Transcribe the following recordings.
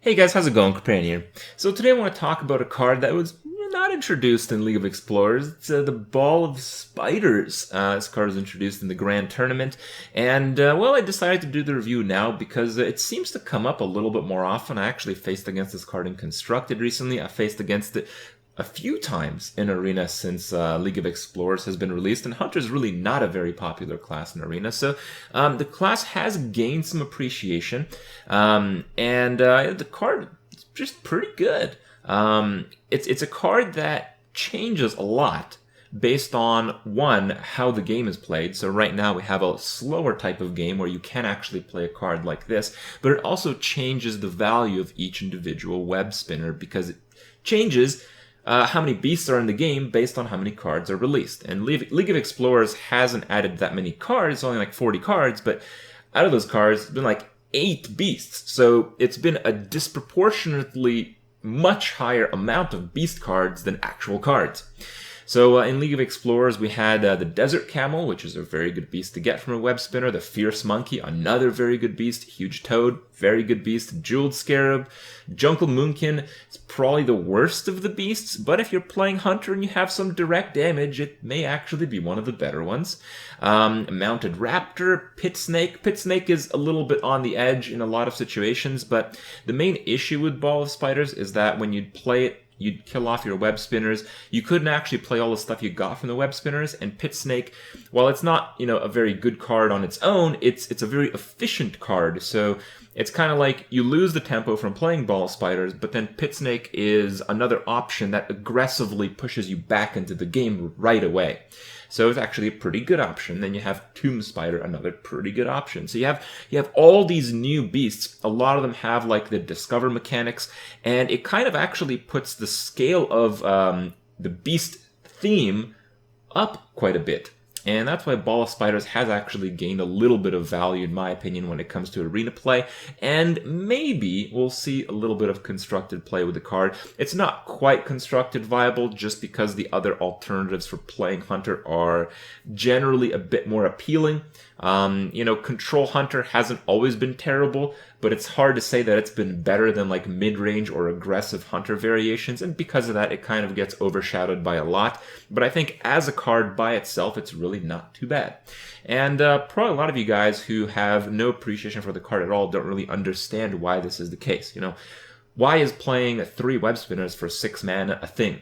Hey guys, how's it going? Companion here. So today I want to talk about a card that was not introduced in League of Explorers. It's the Ball of Spiders. This card was introduced in the Grand Tournament, and well, I decided to do the review now because it seems to come up a little bit more often. I actually faced against this card in Constructed recently. I faced against it a few times in Arena since League of Explorers has been released, and Hunter is really not a very popular class in Arena, so the class has gained some appreciation, and the card is just pretty good. It's a card that changes a lot based on, one, how the game is played. So right now we have a slower type of game where you can actually play a card like this, but it also changes the value of each individual web spinner because it changes how many beasts are in the game based on how many cards are released. And League of Explorers hasn't added that many cards, it's only like 40 cards, but out of those cards, it's been like 8 beasts. So it's been a disproportionately much higher amount of beast cards than actual cards. So in League of Explorers, we had the Desert Camel, which is a very good beast to get from a web spinner. The Fierce Monkey, another very good beast. Huge Toad, very good beast. Jeweled Scarab. Jungle Moonkin is probably the worst of the beasts, but if you're playing Hunter and you have some direct damage, it may actually be one of the better ones. Mounted Raptor, Pit Snake. Pit Snake is a little bit on the edge in a lot of situations, but the main issue with Ball of Spiders is that when you'd play it, you'd kill off your web spinners. You couldn't actually play all the stuff you got from the web spinners. And Pit Snake, while it's not, a very good card on its own, it's a very efficient card. So it's kind of like you lose the tempo from playing Ball of Spiders, but then Pit Snake is another option that aggressively pushes you back into the game right away. So it's actually a pretty good option. Then you have Tomb Spider, another pretty good option. So you have all these new beasts. A lot of them have like the Discover mechanics, and it kind of actually puts the scale of the beast theme up quite a bit. And that's why Ball of Spiders has actually gained a little bit of value, in my opinion, when it comes to arena play. And maybe we'll see a little bit of constructed play with the card. It's not quite constructed viable just because the other alternatives for playing Hunter are generally a bit more appealing. Control Hunter hasn't always been terrible, but it's hard to say that it's been better than like mid-range or aggressive Hunter variations, and because of that, it kind of gets overshadowed by a lot. But I think as a card by itself, it's really not too bad. And probably a lot of you guys who have no appreciation for the card at all don't really understand why this is the case. Why is playing 3 web spinners for 6 mana a thing?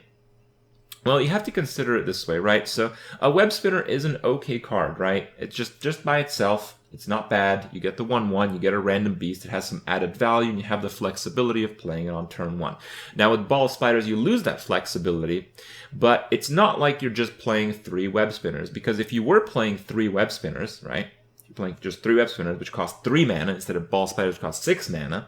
Well, you have to consider it this way, right? So a web spinner is an okay card, right? It's just by itself. It's not bad. You get the 1/1, you get a random beast. It has some added value, and you have the flexibility of playing it on turn 1. Now with Ball of Spiders, you lose that flexibility, but it's not like you're just playing 3 web spinners, because if you were playing 3 web spinners, right? You're playing just 3 web spinners, which cost 3 mana instead of Ball of Spiders cost 6 mana.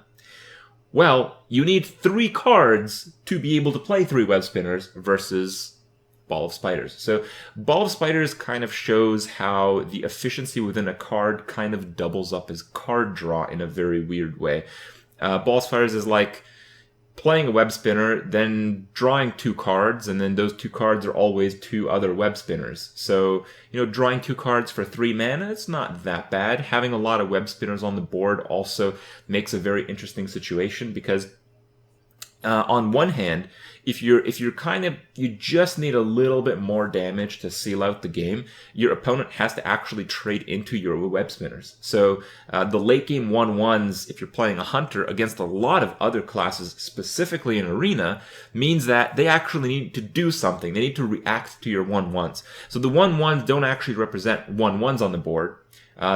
Well, you need 3 cards to be able to play 3 web spinners versus Ball of Spiders. So Ball of Spiders kind of shows how the efficiency within a card kind of doubles up as card draw in a very weird way. Ball of Spiders is like playing a web spinner, then drawing 2 cards, and then those 2 cards are always 2 other web spinners. So, drawing 2 cards for 3 mana, it's not that bad. Having a lot of web spinners on the board also makes a very interesting situation because on one hand, if you're you just need a little bit more damage to seal out the game, your opponent has to actually trade into your web spinners. So the late game 1/1s, if you're playing a Hunter against a lot of other classes, specifically in Arena, means that they actually need to do something. They need to react to your 1/1s. So the 1/1s don't actually represent 1/1s on the board.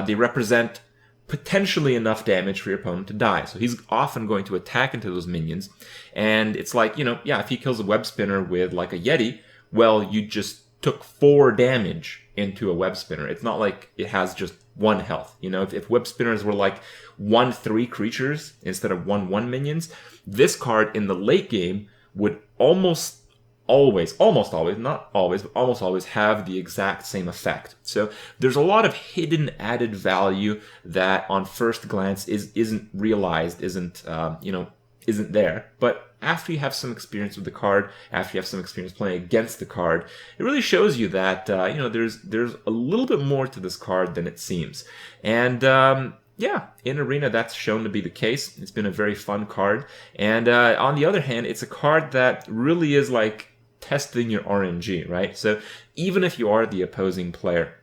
They represent potentially enough damage for your opponent to die. So he's often going to attack into those minions. And it's like, if he kills a web spinner with like a Yeti, well, you just took 4 damage into a web spinner. It's not like it has just 1 health. If web spinners were like 1/3 creatures instead of 1/1 minions, this card in the late game would almost always, not always, but almost always have the exact same effect. So there's a lot of hidden added value that on first glance isn't realized, isn't there. But after you have some experience with the card, after you have some experience playing against the card, it really shows you that there's a little bit more to this card than it seems. And Yeah, in Arena, that's shown to be the case. It's been a very fun card. And on the other hand, it's a card that really is like testing your RNG, right? So even if you are the opposing player,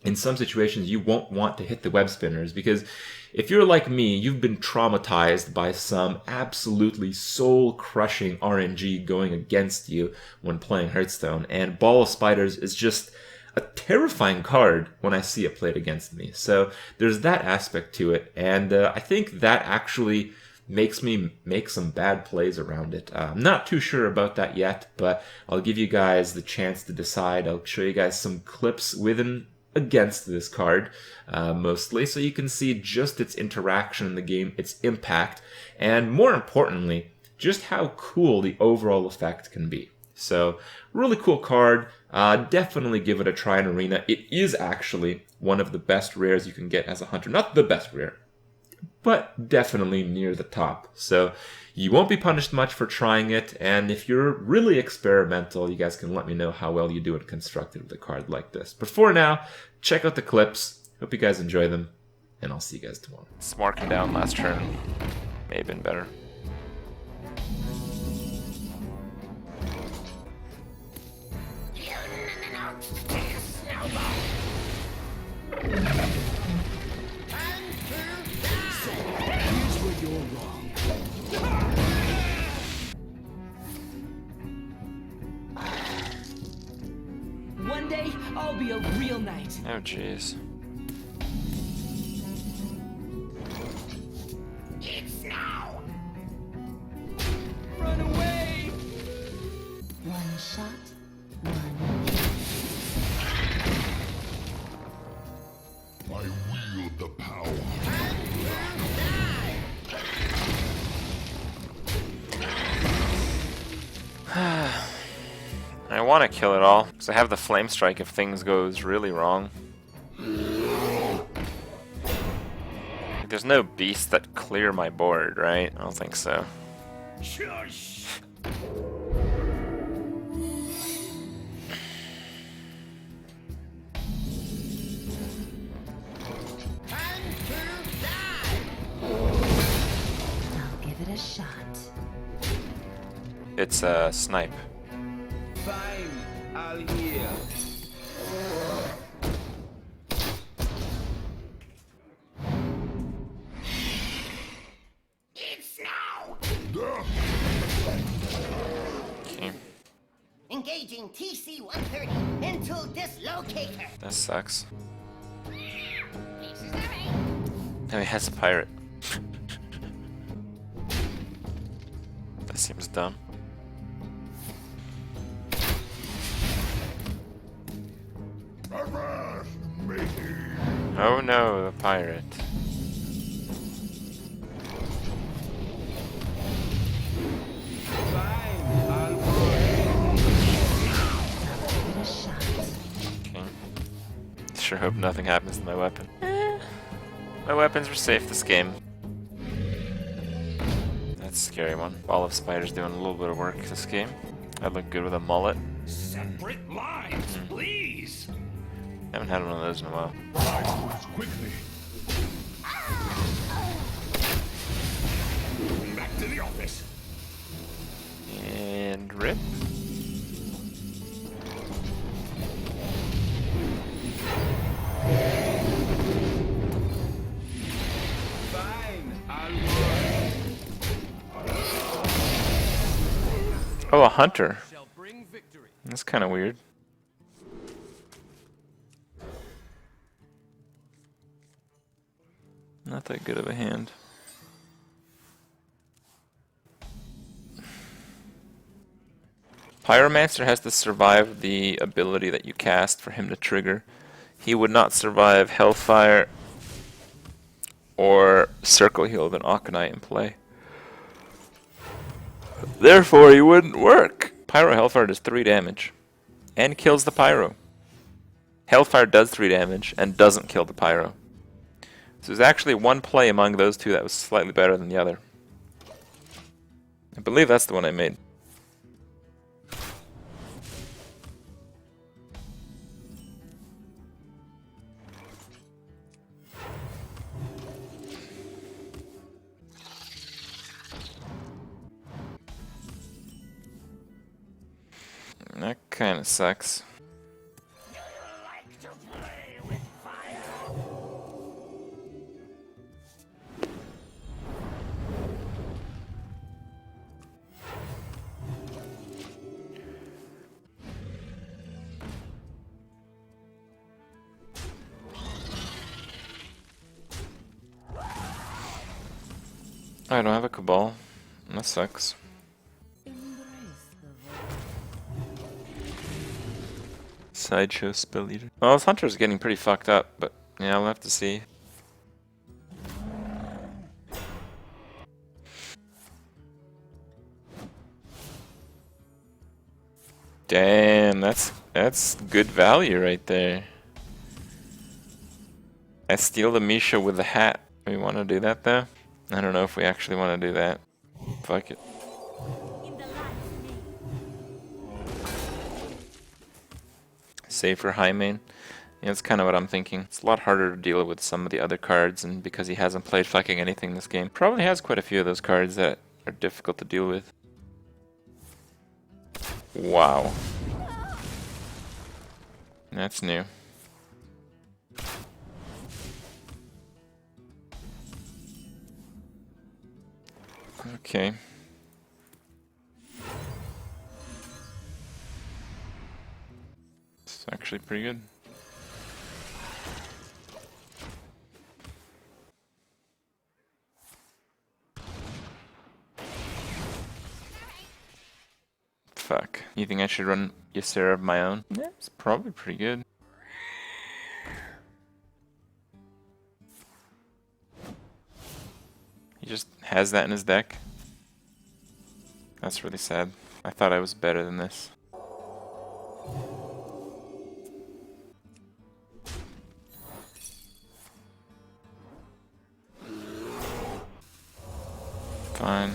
in some situations you won't want to hit the web spinners, because if you're like me, you've been traumatized by some absolutely soul-crushing RNG going against you when playing Hearthstone, and Ball of Spiders is just a terrifying card when I see it played against me. So there's that aspect to it, and I think that actually makes me make some bad plays around it. I'm not too sure about that yet, but I'll give you guys the chance to decide. I'll show you guys some clips with and against this card, mostly, so you can see just its interaction in the game, its impact, and more importantly, just how cool the overall effect can be. So, really cool card. Definitely give it a try in Arena. It is actually one of the best rares you can get as a hunter. Not the best rare, but definitely near the top. So you won't be punished much for trying it, and if you're really experimental, you guys can let me know how well you do in constructed with a card like this. But for now, check out the clips. Hope you guys enjoy them, and I'll see you guys tomorrow. Marking down last turn may have been better. One day, I'll be a real knight. Oh, jeez. It's now! Run away! One shot, one. I wield the power. I want to kill it all, because I have the Flame Strike if things goes really wrong. There's no beasts that clear my board, right? I don't think so. Shush! I'll give it a shot. It's a snipe. Fine, I'll hear. It's now! Okay, Engaging TC-130 into dislocator. that sucks. Pieces of me. Oh, he has a pirate. That seems dumb. Avast, matey! Oh no, the pirate. Fine, I'll work. I'll give it a shot. Okay. Sure hope nothing happens to my weapon. My weapons were safe this game. That's a scary one. Ball of Spiders doing a little bit of work this game. I look good with a mullet. Separate lines, please! Haven't had one of those in a while. I move quickly. Back to the office. And rip. Fine, I'll work. Oh, a hunter. Shall bring victory. That's kind of weird. Not that good of a hand. Pyromancer has to survive the ability that you cast for him to trigger. He would not survive Hellfire or Circle Heal with an Aconite in play. Therefore, he wouldn't work. Pyro Hellfire does 3 damage and kills the Pyro. Hellfire does 3 damage and doesn't kill the Pyro. So there's actually one play among those two that was slightly better than the other. I believe that's the one I made. Kinda sucks. I don't have a Cabal. That sucks. Sideshow Spell Eater. Well, this Hunter's getting pretty fucked up, but yeah, we'll have to see. Damn, that's good value right there. I steal the Misha with the hat. We want to do that though? I don't know if we actually want to do that. Fuck it. Save for high main. Yeah, that's kind of what I'm thinking. It's a lot harder to deal with some of the other cards, and because he hasn't played fucking anything this game, probably has quite a few of those cards that are difficult to deal with. Wow. That's new. Okay. It's actually pretty good. Fuck. You think I should run Ysera of my own? Yeah, it's probably pretty good. He just has that in his deck. That's really sad. I thought I was better than this. Fine.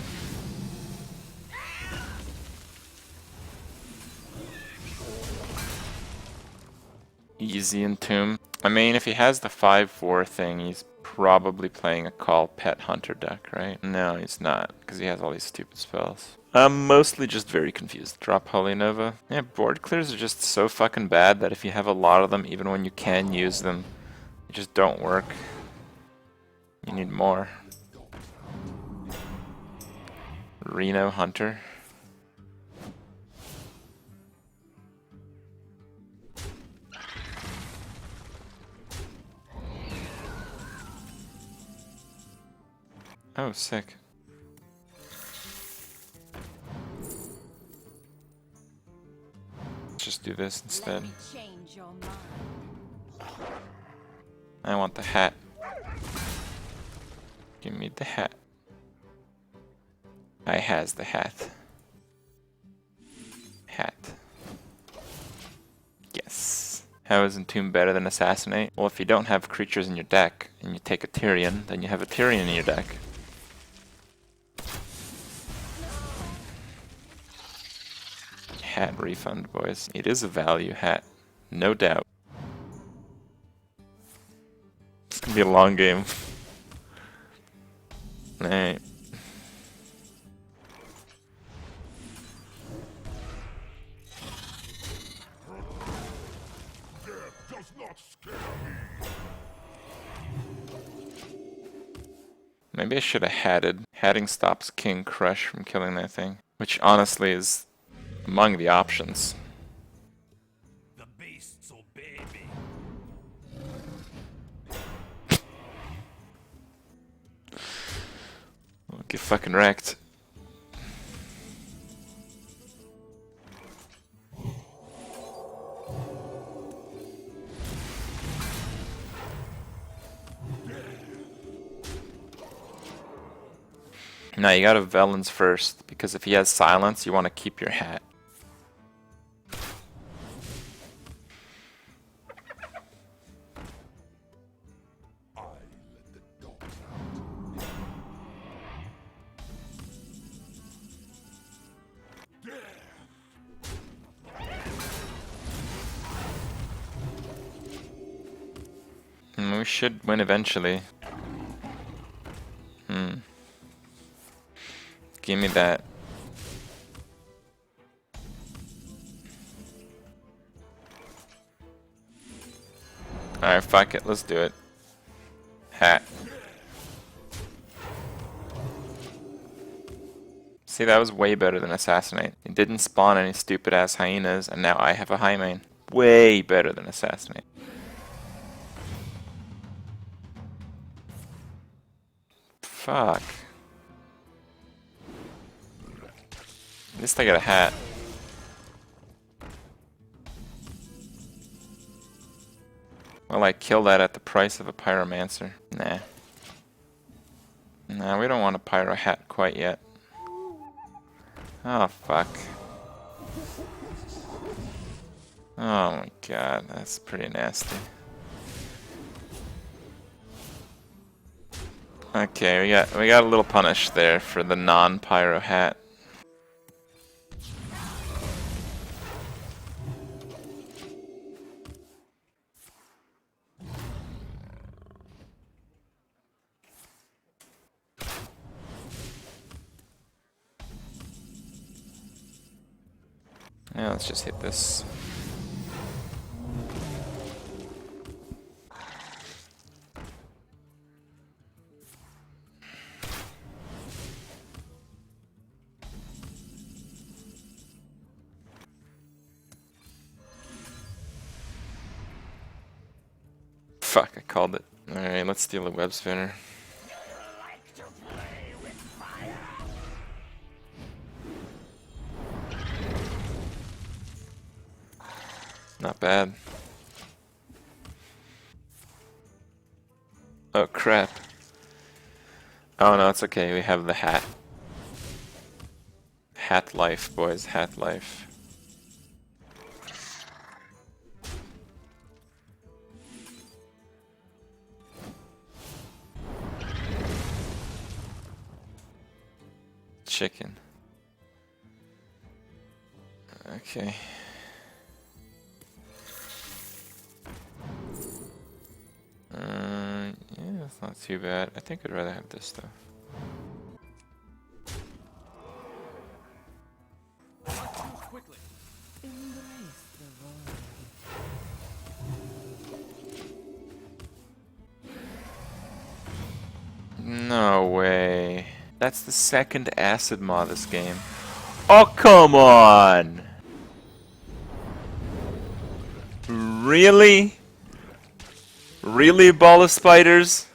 Easy Entomb. I mean, if he has the 5/4 thing, he's probably playing a Call Pet Hunter deck, right? No, he's not, because he has all these stupid spells. I'm mostly just very confused. Drop Holy Nova. Yeah, board clears are just so fucking bad that if you have a lot of them, even when you can use them, they just don't work. You need more. Reno Hunter. Oh, sick. Let's just do this instead. I want the hat. Give me the hat. I has the hat. Hat. Yes. How is Entomb better than Assassinate? Well, if you don't have creatures in your deck, and you take a Tyrion, then you have a Tyrion in your deck. Hat refund, boys. It is a value hat. No doubt. It's gonna be a long game. Alright. Death does not scare me. Maybe I should have hatted. Hatting stops King Crush from killing that thing. Which honestly is among the options. The beasts obey me. I'll get fucking wrecked. No, you gotta Velen's first, because if he has silence, you want to keep your hat. I let the dogs out. We should win eventually. Give me that. Alright, fuck it, let's do it. Hat. See, that was way better than Assassinate. It didn't spawn any stupid ass hyenas, and now I have a high main. Way better than Assassinate. Fuck. At least I got a hat. Well, I kill that at the price of a Pyromancer. Nah. Nah, we don't want a Pyro hat quite yet. Oh, fuck. Oh my god, that's pretty nasty. Okay, we got a little punish there for the non-Pyro hat. Yeah, let's just hit this. Fuck, I called it. Alright, let's steal a web spinner. Not bad. Oh crap. Oh no, it's okay, we have the hat. Hat life, boys, hat life. Chicken. Okay. Yeah, that's not too bad. I think I'd rather have this though. Quickly. Embrace the void. No way. That's the second acid maw this game. Oh, come on! Really? Really, ball of spiders?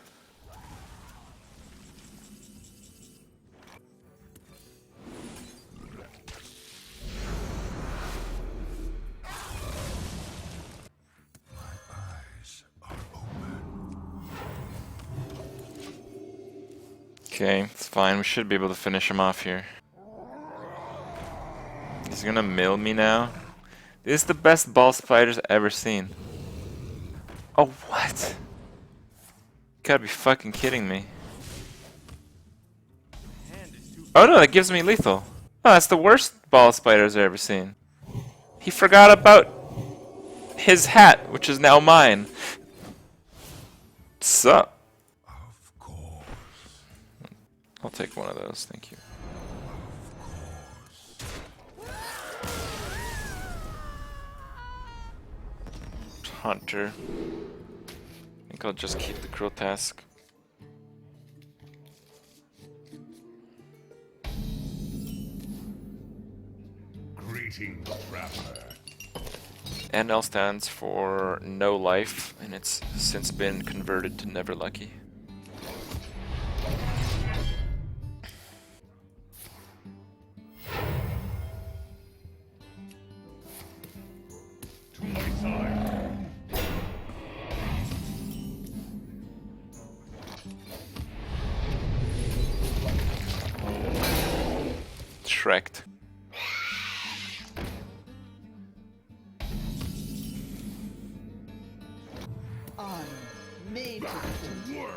Okay, it's fine. We should be able to finish him off here. He's gonna mill me now. This is the best ball spiders I've ever seen. Oh, what? You gotta be fucking kidding me. Oh no, that gives me lethal. Oh, that's the worst ball spiders I've ever seen. He forgot about his hat, which is now mine. Sup? Of course. I'll take one of those, thank you. Hunter. I think I'll just keep the Cruel Task. Greetings, traveler. NL stands for no life, and it's since been converted to never lucky. To my side. Shrek'd. I'm made Back to work.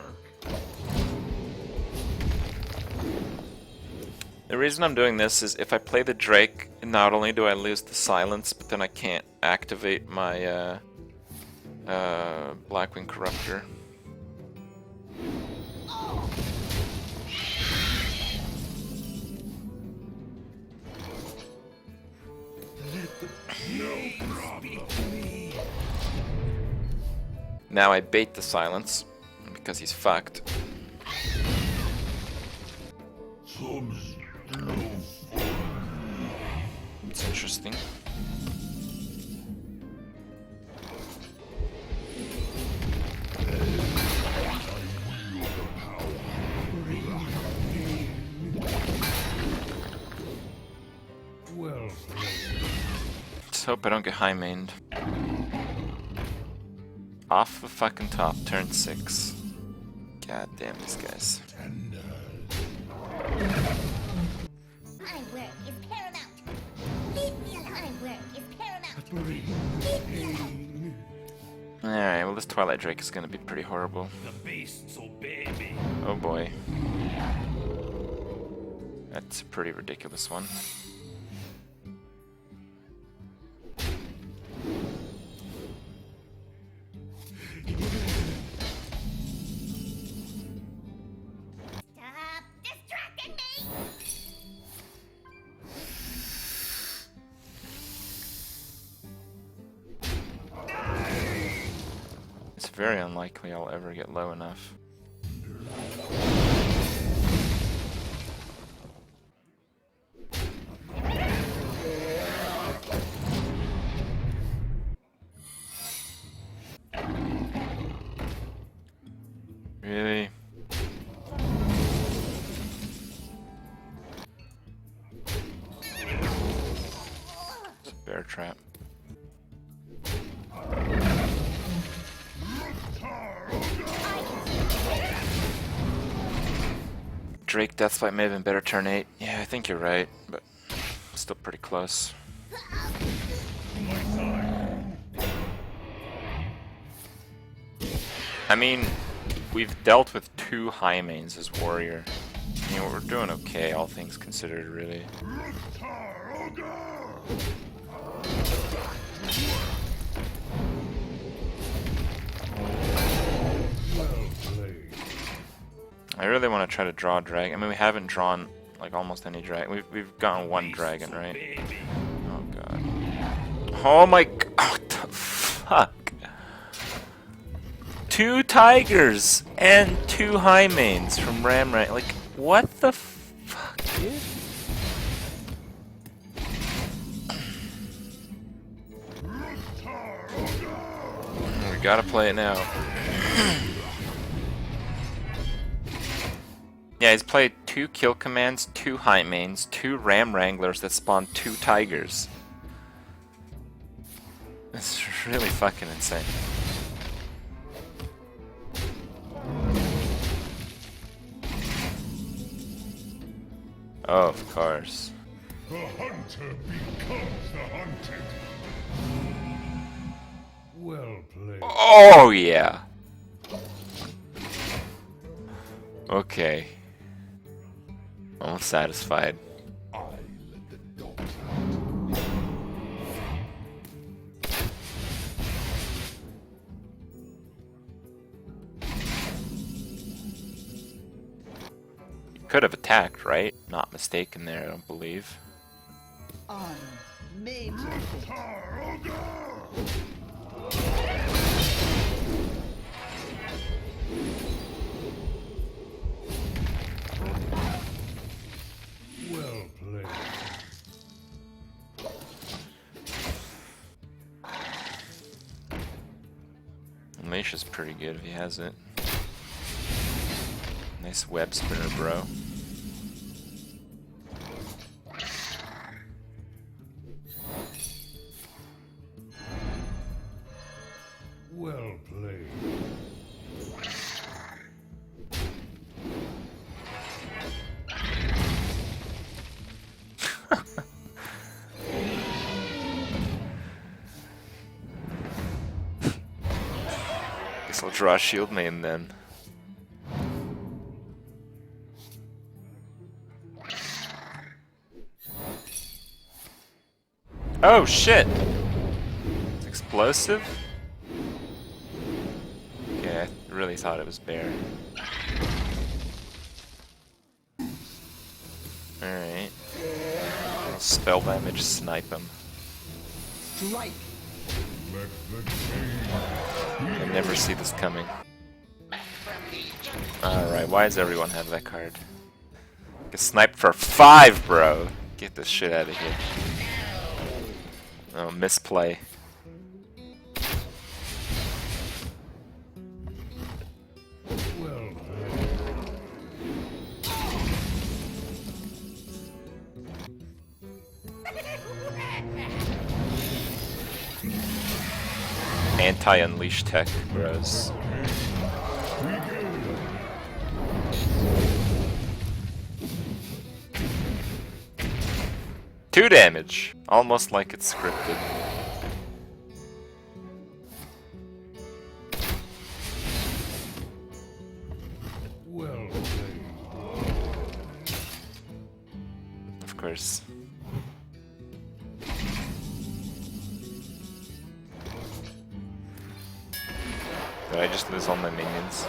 The reason I'm doing this is if I play the Drake, not only do I lose the silence, but then I can't activate my Blackwing Corruptor. Now I bait the silence because he's fucked. It's interesting. Well played. Just hope I don't get high mained. Off the fucking top, turn 6. God damn these guys. My work is paramount. Leave me alone. My work is paramount. Leave me alone. Alright, well this Twilight Drake is gonna be pretty horrible. The beasts obey me. Oh boy. That's a pretty ridiculous one. Stop distracting me. It's very unlikely I'll ever get low enough. Really? It's a bear trap. Drake Deathbite may have been better turn 8. Yeah, I think you're right, but still pretty close. I mean, we've dealt with 2 high mains as warrior. I mean, we're doing okay, all things considered, really. I really want to try to draw a dragon. I mean, we haven't drawn like almost any dragon. We've gotten 1 dragon, right? Oh god. Oh my god. What the fuck? 2 tigers and 2 high mains from Ramrat. Like, what the fuck, dude? We gotta play it now. Yeah, he's played 2 kill commands, 2 high mains, 2 ram wranglers that spawn 2 tigers. It's really fucking insane. Oh, of course. The hunter becomes the hunted. Well played. Oh, yeah. Okay. Almost satisfied. I let the dogs out. Could have attacked, right? Not mistaken there, I don't believe. Honor, major hit. Well played. Unleash is pretty good if he has it. Nice web spinner, bro. Well played. Guess I'll draw a shield main then. Oh shit! It's explosive? Okay, I really thought it was bear. Alright. Spell damage, snipe him. Strike. Man I never see this coming. Alright, why does everyone have that card? Get sniped for 5, bro! Get this shit out of here. Oh, misplay. Anti-unleash tech, bros. Two damage! Almost like it's scripted. Well Of course. Did I just lose all my minions?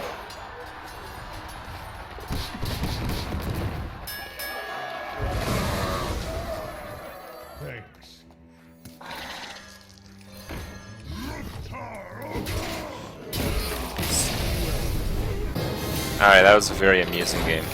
thanks. Alright, that was a very amusing game.